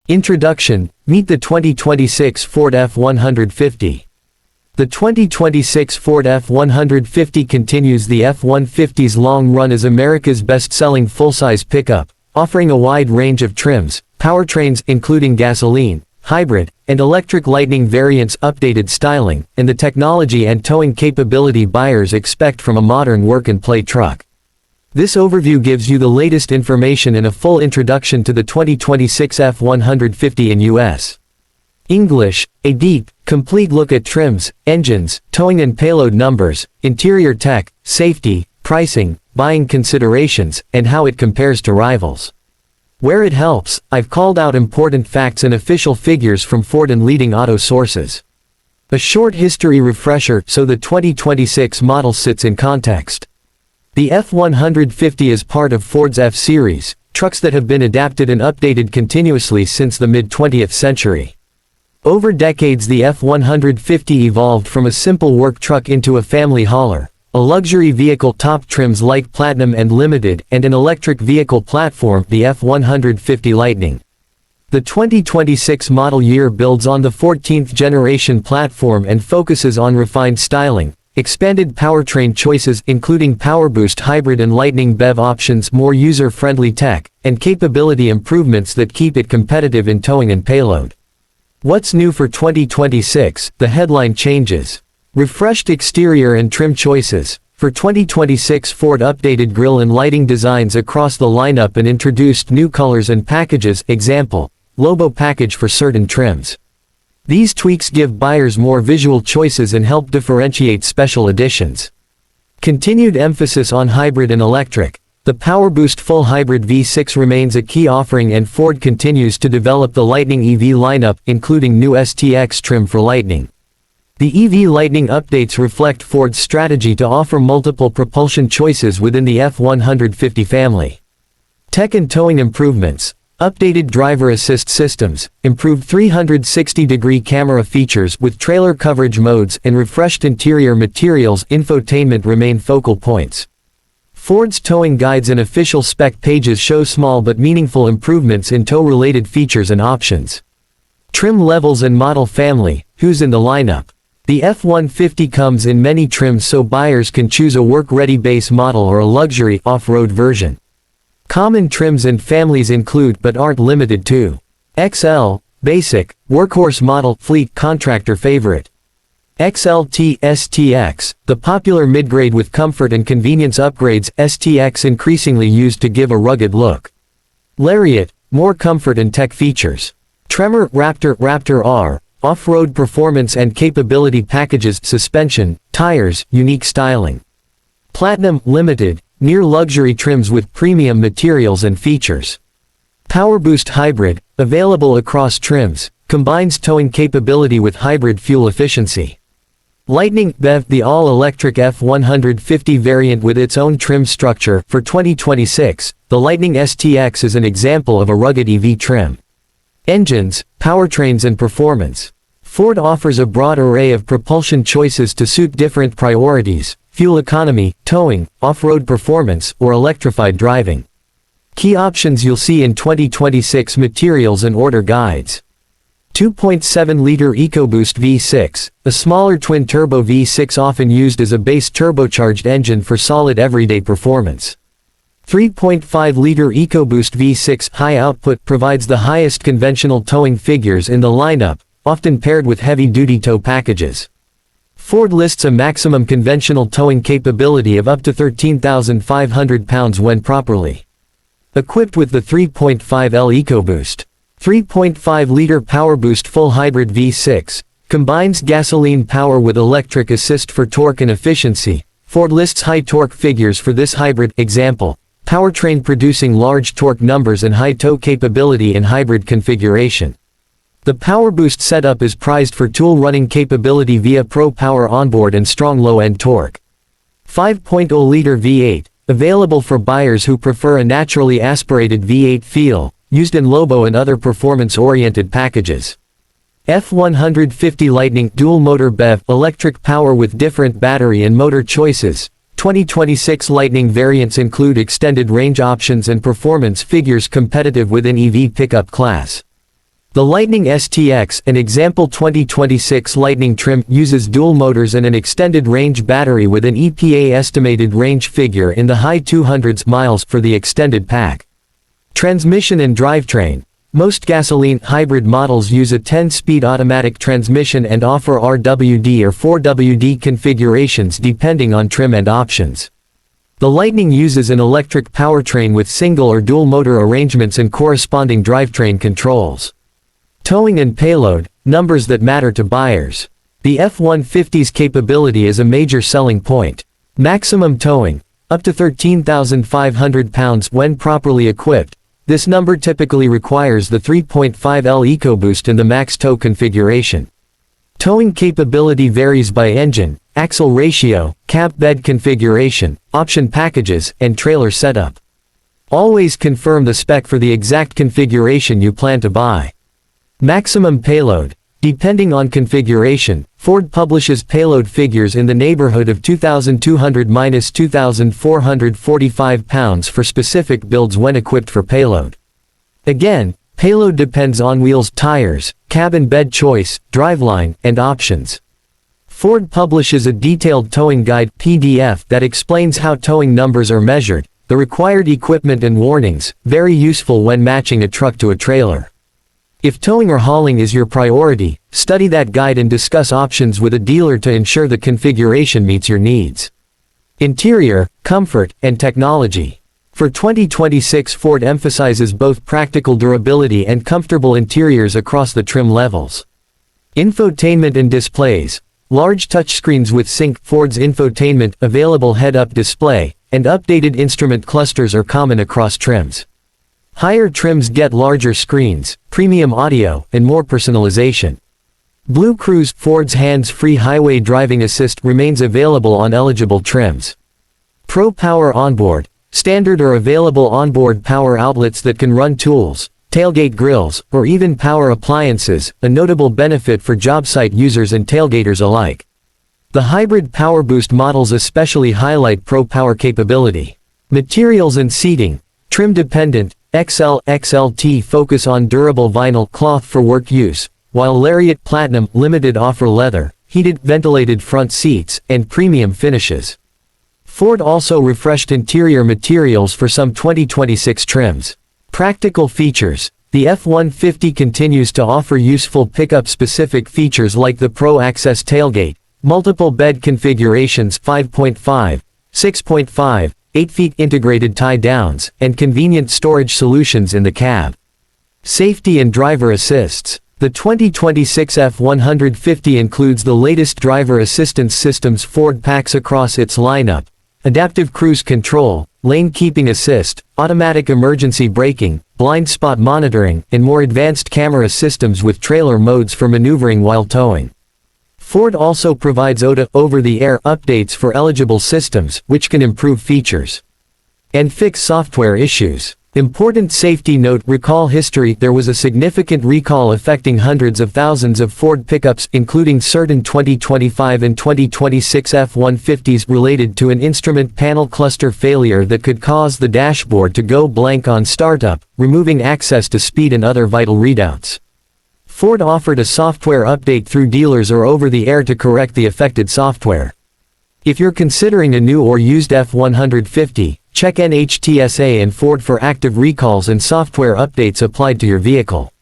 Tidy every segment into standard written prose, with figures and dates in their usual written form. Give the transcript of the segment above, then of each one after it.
Introduction: meet the 2026 Ford F-150. The 2026 Ford F-150 continues the F-150's long run as America's best-selling full-size pickup, offering a wide range of trims, powertrains including gasoline, hybrid, and electric Lightning variants, updated styling, and the technology and towing capability buyers expect from a modern work-and-play truck. This overview gives you the latest information and a full introduction to the 2026 F-150 in U.S. English, a deep, complete look at trims, engines, towing and payload numbers, interior tech, safety, pricing, buying considerations, and how it compares to rivals. Where it helps, I've called out important facts and official figures from Ford and leading auto sources. A short history refresher so the 2026 model sits in context. The F-150 is part of Ford's F-Series, trucks that have been adapted and updated continuously since the mid-20th century. Over decades, the F-150 evolved from a simple work truck into a family hauler, a luxury vehicle, top trims like Platinum and Limited, and an electric vehicle platform, the F-150 Lightning. The 2026 model year builds on the 14th generation platform and focuses on refined styling, expanded powertrain choices including PowerBoost hybrid and Lightning BEV options, more user-friendly tech, and capability improvements that keep it competitive in towing and payload. What's new for 2026? The headline changes. Refreshed exterior and trim choices. For 2026, Ford updated grille and lighting designs across the lineup and introduced new colors and packages, example, Lobo package for certain trims. These tweaks give buyers more visual choices and help differentiate special editions. Continued emphasis on hybrid and electric. The PowerBoost full hybrid V6 remains a key offering, and Ford continues to develop the Lightning EV lineup, including new STX trim for Lightning. The EV Lightning updates reflect Ford's strategy to offer multiple propulsion choices within the F-150 family. Tech and towing improvements. Updated driver assist systems, improved 360-degree camera features with trailer coverage modes, and refreshed interior materials. Infotainment remain focal points. Ford's towing guides and official spec pages show small but meaningful improvements in tow-related features and options. Trim levels and model family. Who's in the lineup? The F-150 comes in many trims, so buyers can choose a work-ready base model or a luxury off-road version. Common trims and families include but aren't limited to XL, Basic, Workhorse Model, Fleet, Contractor Favorite. XLT, STX, the popular mid-grade with comfort and convenience upgrades, STX increasingly used to give a rugged look. Lariat, more comfort and tech features. Tremor, Raptor, Raptor R, off-road performance and capability packages, suspension, tires, unique styling. Platinum, Limited, near luxury trims with premium materials and features. PowerBoost Hybrid, available across trims, combines towing capability with hybrid fuel efficiency. Lightning BEV, the all-electric F-150 variant with its own trim structure. For 2026, the Lightning STX is an example of a rugged EV trim. Engines, powertrains and performance. Ford offers a broad array of propulsion choices to suit different priorities: fuel economy, towing, off-road performance, or electrified driving. Key options you'll see in 2026 materials and order guides. 2.7-liter EcoBoost V6, a smaller twin-turbo V6 often used as a base turbocharged engine for solid everyday performance. 3.5-liter EcoBoost V6 high output provides the highest conventional towing figures in the lineup, often paired with heavy-duty tow packages. Ford lists a maximum conventional towing capability of up to 13,500 pounds when properly equipped with the 3.5L EcoBoost. 3.5-liter PowerBoost full hybrid V6 combines gasoline power with electric assist for torque and efficiency. Ford lists high torque figures for this hybrid, example, powertrain producing large torque numbers and high tow capability in hybrid configuration. The PowerBoost setup is prized for tool-running capability via Pro Power onboard and strong low-end torque. 5.0-liter V8, available for buyers who prefer a naturally aspirated V8 feel, used in Lobo and other performance-oriented packages. F-150 Lightning dual-motor BEV, electric power with different battery and motor choices. 2026 Lightning variants include extended range options and performance figures competitive within EV pickup class. The Lightning STX, an example 2026 Lightning trim, uses dual motors and an extended range battery with an EPA estimated range figure in the high 200s miles for the extended pack. Transmission and drivetrain. Most gasoline hybrid models use a 10-speed automatic transmission and offer RWD or 4WD configurations depending on trim and options. The Lightning uses an electric powertrain with single or dual motor arrangements and corresponding drivetrain controls. Towing and payload, numbers that matter to buyers. The F-150's capability is a major selling point. Maximum towing, up to 13,500 pounds when properly equipped. This number typically requires the 3.5L EcoBoost in the max tow configuration. Towing capability varies by engine, axle ratio, cab bed configuration, option packages, and trailer setup. Always confirm the spec for the exact configuration you plan to buy. Maximum payload. Depending on configuration, Ford publishes payload figures in the neighborhood of 2,200–2,445 pounds for specific builds when equipped for payload. Again, payload depends on wheels, tires, cabin bed choice, driveline, and options. Ford publishes a detailed towing guide (PDF) that explains how towing numbers are measured, the required equipment and warnings, very useful when matching a truck to a trailer. If towing or hauling is your priority, study that guide and discuss options with a dealer to ensure the configuration meets your needs. Interior, comfort, and technology. For 2026, Ford emphasizes both practical durability and comfortable interiors across the trim levels. Infotainment and displays. Large touchscreens with Sync, Ford's infotainment, available head-up display, and updated instrument clusters are common across trims. Higher trims get larger screens, premium audio, and more personalization. BlueCruise, Ford's hands-free highway driving assist, remains available on eligible trims. Pro Power Onboard. Standard or available onboard power outlets that can run tools, tailgate grills, or even power appliances, a notable benefit for job site users and tailgaters alike. The hybrid PowerBoost models especially highlight Pro Power capability. Materials and seating. Trim-dependent, XL, XLT focus on durable vinyl cloth for work use, while Lariat Platinum Limited offer leather, heated, ventilated front seats, and premium finishes. Ford also refreshed interior materials for some 2026 trims. Practical features. The F-150 continues to offer useful pickup-specific features like the Pro Access tailgate, multiple bed configurations 5.5, 6.5, 8 feet integrated tie-downs, and convenient storage solutions in the cab. Safety and driver assists. The 2026 F-150 includes the latest driver assistance systems Ford packs across its lineup: adaptive cruise control, lane keeping assist, automatic emergency braking, blind spot monitoring, and more advanced camera systems with trailer modes for maneuvering while towing. Ford also provides OTA over-the-air updates for eligible systems, which can improve features and fix software issues. Important safety note: recall history. There was a significant recall affecting hundreds of thousands of Ford pickups, including certain 2025 and 2026 F-150s, related to an instrument panel cluster failure that could cause the dashboard to go blank on startup, removing access to speed and other vital readouts. Ford offered a software update through dealers or over the air to correct the affected software. If you're considering a new or used F-150, check NHTSA and Ford for active recalls and software updates applied to your vehicle.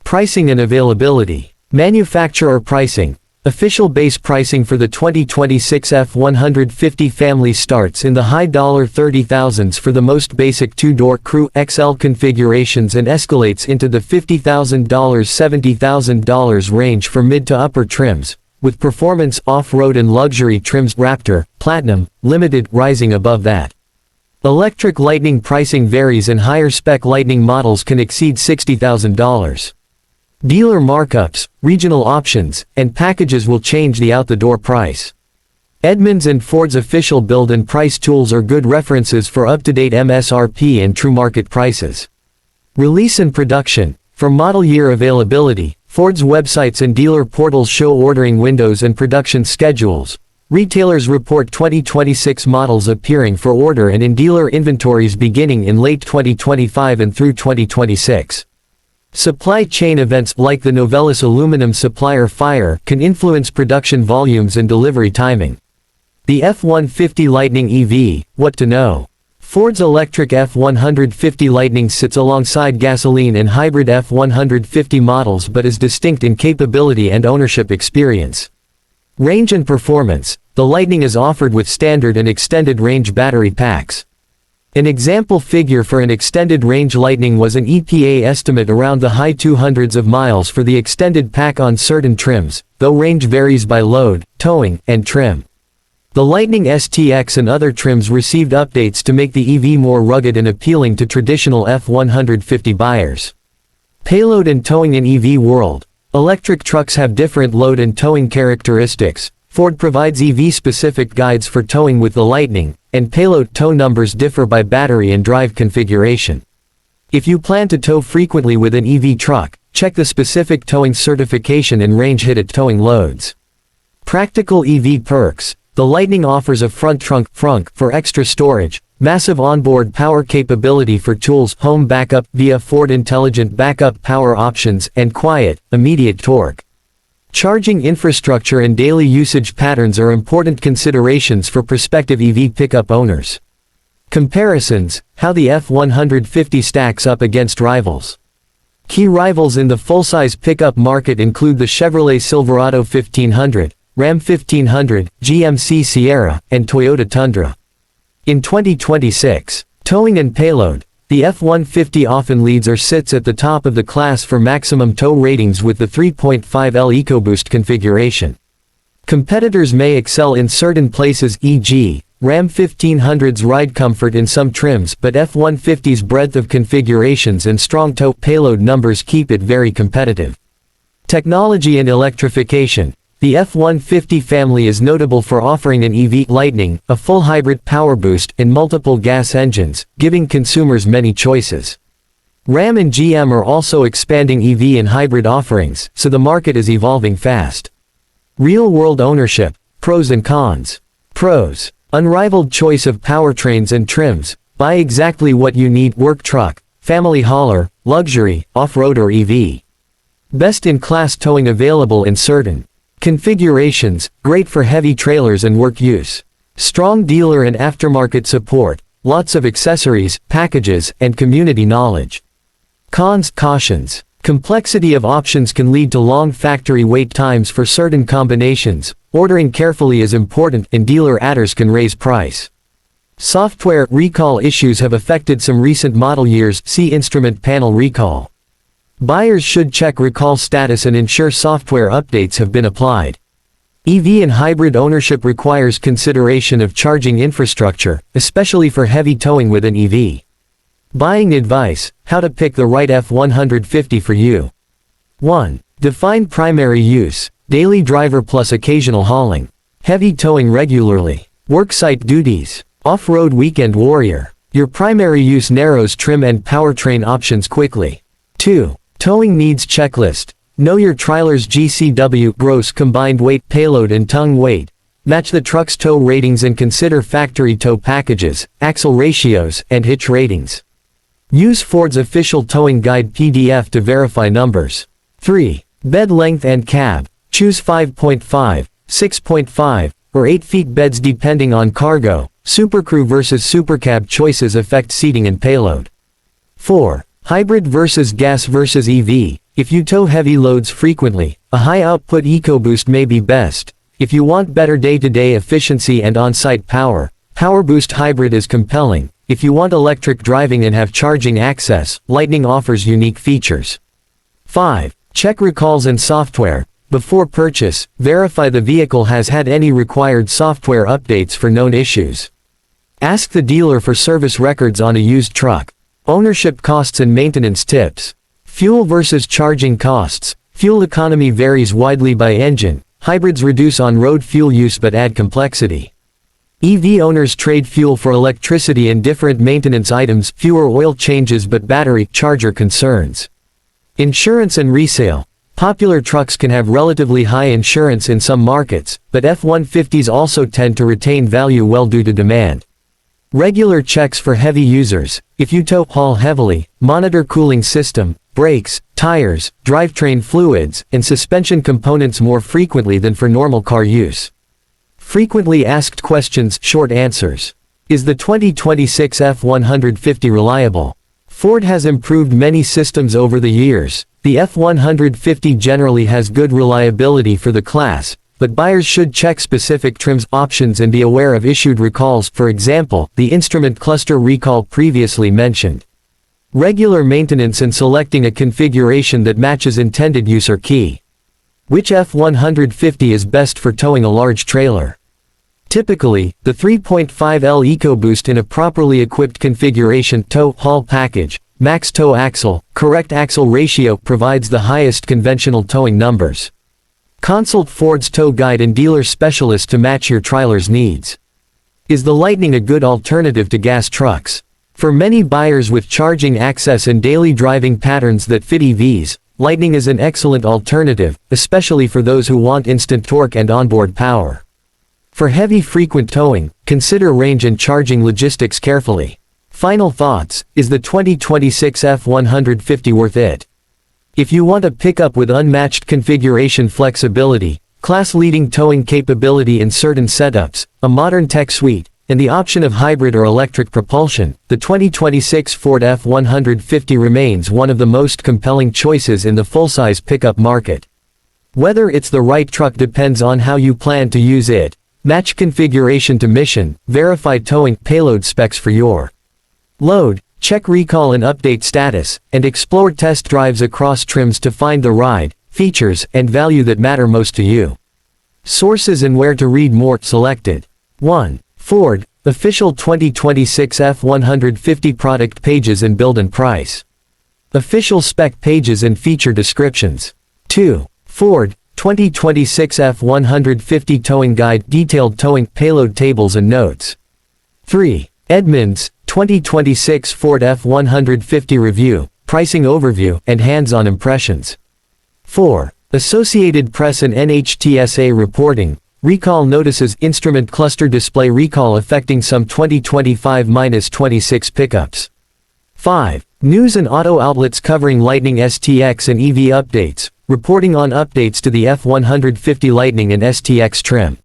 Pricing and availability. Manufacturer pricing. Official base pricing for the 2026 F-150 family starts in the high $30,000s for the most basic two-door Crew XL configurations and escalates into the $50,000–$70,000 range for mid to upper trims, with performance, off-road and luxury trims Raptor, Platinum, Limited rising above that. Electric Lightning pricing varies and higher spec Lightning models can exceed $60,000. Dealer markups, regional options, and packages will change the out-the-door price. Edmunds and Ford's official build and price tools are good references for up-to-date MSRP and true market prices. Release and production. For model year availability, Ford's websites and dealer portals show ordering windows and production schedules. Retailers report 2026 models appearing for order and in dealer inventories beginning in late 2025 and through 2026. Supply chain events like the Novelis aluminum supplier fire can influence production volumes and delivery timing. The F-150 Lightning EV, what to know? Ford's electric F-150 Lightning sits alongside gasoline and hybrid F-150 models but is distinct in capability and ownership experience. Range and performance. The Lightning is offered with standard and extended range battery packs. An example figure for an extended range Lightning was an EPA estimate around the high 200s of miles for the extended pack on certain trims, though range varies by load, towing, and trim. The Lightning STX and other trims received updates to make the EV more rugged and appealing to traditional F-150 buyers. Payload and towing in EV world. Electric trucks have different load and towing characteristics. Ford provides EV-specific guides for towing with the Lightning, and payload tow numbers differ by battery and drive configuration. If you plan to tow frequently with an EV truck, check the specific towing certification and range-hitted towing loads. Practical EV perks. The Lightning offers a front trunk for extra storage, massive onboard power capability for tools, home backup via Ford Intelligent Backup Power Options, and quiet, immediate torque. Charging infrastructure and daily usage patterns are important considerations for prospective EV pickup owners. Comparisons. How the F-150 stacks up against rivals. Key rivals in the full-size pickup market include the Chevrolet Silverado 1500, Ram 1500, GMC Sierra, and Toyota Tundra. In 2026, towing and payload. The F-150 often leads or sits at the top of the class for maximum tow ratings with the 3.5L EcoBoost configuration. Competitors may excel in certain places, e.g., Ram 1500's ride comfort in some trims, but F-150's breadth of configurations and strong tow payload numbers keep it very competitive. Technology and electrification. The F-150 family is notable for offering an EV Lightning, a full hybrid PowerBoost, and multiple gas engines, giving consumers many choices. Ram and GM are also expanding EV and hybrid offerings, so the market is evolving fast. Real-world ownership. Pros and cons. Pros. Unrivaled choice of powertrains and trims. Buy exactly what you need: work truck, family hauler, luxury, off-road or EV. Best-in-class towing available in certain configurations, great for heavy trailers and work use. Strong dealer and aftermarket support, lots of accessories, packages, and community knowledge. Cons. Cautions. Complexity of options can lead to long factory wait times for certain combinations. Ordering carefully is important, and dealer adders can raise price. Software recall issues have affected some recent model years. See instrument panel recall. Buyers should check recall status and ensure software updates have been applied. EV and hybrid ownership requires consideration of charging infrastructure, especially for heavy towing with an EV. Buying advice. How to pick the right F-150 for you. 1. Define primary use. Daily driver plus occasional hauling. Heavy towing regularly. Worksite duties. Off-road weekend warrior. Your primary use narrows trim and powertrain options quickly. 2. Towing needs checklist. Know your trailer's GCW gross combined weight, payload and tongue weight. Match the truck's tow ratings and consider factory tow packages, axle ratios, and hitch ratings. Use Ford's official towing guide PDF to verify numbers. 3. Bed length and cab. Choose 5.5, 6.5, or 8 feet beds depending on cargo. Supercrew versus supercab choices affect seating and payload. 4. Hybrid versus gas versus EV. If you tow heavy loads frequently, a high-output EcoBoost may be best. If you want better day-to-day efficiency and on-site power, PowerBoost Hybrid is compelling. If you want electric driving and have charging access, Lightning offers unique features. 5. Check recalls and software. Before purchase, verify the vehicle has had any required software updates for known issues. Ask the dealer for service records on a used truck. Ownership costs and maintenance tips. Fuel versus charging costs. Fuel economy varies widely by engine. Hybrids reduce on-road fuel use but add complexity. EV owners trade fuel for electricity and different maintenance items, fewer oil changes but battery charger concerns. Insurance and resale. Popular trucks can have relatively high insurance in some markets, but F-150s also tend to retain value well due to demand. Regular checks for heavy users. If you tow, haul heavily, monitor cooling system, brakes, tires, drivetrain fluids, and suspension components more frequently than for normal car use. Frequently asked questions, short answers. Is the 2026 F-150 reliable? Ford has improved many systems over the years. The F-150 generally has good reliability for the class, but buyers should check specific trims options and be aware of issued recalls, for example, the instrument cluster recall previously mentioned. Regular maintenance and selecting a configuration that matches intended use are key. Which F-150 is best for towing a large trailer? Typically, the 3.5L EcoBoost in a properly equipped configuration tow-haul package, max tow axle, correct axle ratio provides the highest conventional towing numbers. Consult Ford's tow guide and dealer specialist to match your trailer's needs. Is the Lightning a good alternative to gas trucks? For many buyers with charging access and daily driving patterns that fit EVs, Lightning is an excellent alternative, especially for those who want instant torque and onboard power. For heavy frequent towing, consider range and charging logistics carefully. Final thoughts, is the 2026 F-150 worth it? If you want a pickup with unmatched configuration flexibility, class-leading towing capability in certain setups, a modern tech suite, and the option of hybrid or electric propulsion, the 2026 Ford F-150 remains one of the most compelling choices in the full-size pickup market. Whether it's the right truck depends on how you plan to use it. Match configuration to mission, verify towing, payload specs for your load, check recall and update status, and explore test drives across trims to find the ride, features, and value that matter most to you. Sources and where to read more selected. 1. Ford, official 2026 F-150 product pages and build and price. Official spec pages and feature descriptions. 2. Ford, 2026 F-150 towing guide, detailed towing, payload tables and notes. 3. Edmunds, 2026 Ford F-150 review, pricing overview, and hands-on impressions. 4. Associated Press and NHTSA reporting, recall notices, instrument cluster display recall affecting some 2025-26 pickups. 5. News and auto outlets covering Lightning STX and EV updates, reporting on updates to the F-150 Lightning and STX trim.